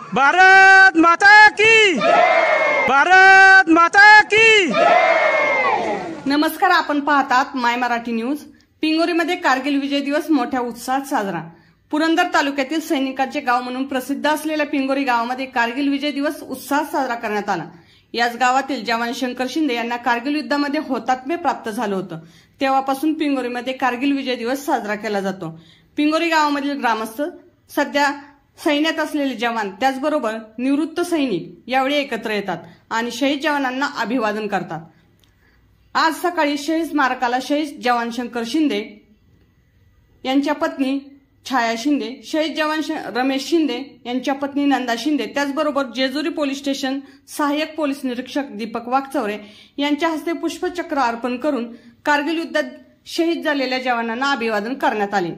भारत माता की, भारत माता की। नमस्कार, आपण पाहतात माय मराठी न्यूज। पिंगोरीमध्ये कारगिल विजय दिवस मोठ्या उत्साहात साजरा। पुरंदर तालुक्यातील सैनिकांचे गाव म्हणून प्रसिद्ध असलेल्या पिंगोरी गावामध्ये कारगिल विजय दिवस उत्साहात साजरा करण्यात आला। याच गावातील जवान शंकर शिंदे यांना कारगिल युद्धामध्ये हुतात्म्य प्राप्त झालं होतं। तेव्हापासून पिंगोरीमध्ये कारगिल विजय दिवस साजरा केला जातो। पिंगोरी गावामधील ग्रामस्थ, सध्या सैन्यात असलेले जवान, त्याचबरोबर निवृत्त सैनिक यावेळी एकत्र येतात आणि शहीद जवानांना अभिवादन करतात। आज सकाळी शहीद स्मारकाला शहीद जवान शंकर शिंदे यांच्या पत्नी छाया शिंदे, शहीद जवान रमेश शिंदे यांच्या पत्नी नंदा शिंदे, त्याचबरोबर जेजुरी पोलीस स्टेशन सहाय्यक पोलीस निरीक्षक दीपक वाघचौरे यांच्या हस्ते पुष्पचक्र अर्पण करून कारगिल युद्धात शहीद झालेल्या जवानांना अभिवादन करण्यात आले।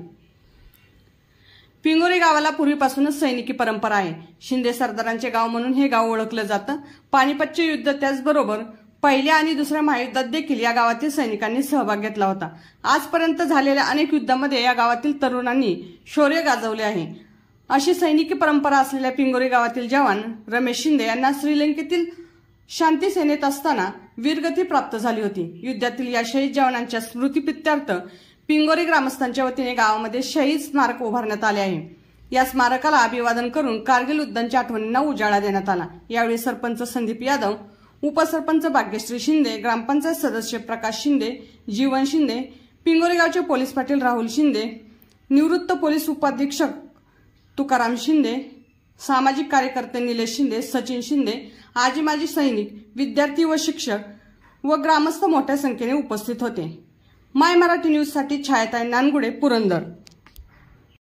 पिंगोरी गावाला पूर्वीपासूनच सैनिकी परंपरा आहे। शिंदे सरदारांचे गाव म्हणून हे गाव ओळखलं जातं। पानिपतचे युद्ध, त्याचबरोबर पहिल्या आणि दुसऱ्या महायुद्धात देखील या गावातील सैनिकांनी सहभाग घेतला होता। आजपर्यंत झालेल्या अनेक युद्धांमध्ये या गावातील तरुणांनी शौर्य गाजवले आहे। अशी सैनिकी परंपरा असलेल्या पिंगोरी गावातील जवान रमेश शिंदे यांना श्रीलंकेतील शांती सेनेत असताना वीरगती प्राप्त झाली होती। युद्धातील या शहीद जवानांच्या स्मृतिप्रित्यर्थ पिंगोरी ग्रामस्थांच्या वतीने गावामध्ये शहीद स्मारक उभारण्यात आले आहे। या स्मारकाला अभिवादन करून कारगिल युद्धांच्या आठवणींना उजाळा देण्यात आला। यावेळी सरपंच संदीप यादव, उपसरपंच भाग्यश्री शिंदे, ग्रामपंचायत सदस्य प्रकाश शिंदे, जीवन शिंदे, पिंगोरी गावचे पोलीस पाटील राहुल शिंदे, निवृत्त पोलीस उपाधीक्षक तुकाराम शिंदे, सामाजिक कार्यकर्ते निलेश शिंदे, सचिन शिंदे, आजी माजी सैनिक, विद्यार्थी व शिक्षक व ग्रामस्थ मोठ्या संख्येने उपस्थित होते। माय मराठी न्यूज साठी छायाताई नानगुडे, पुरंदर।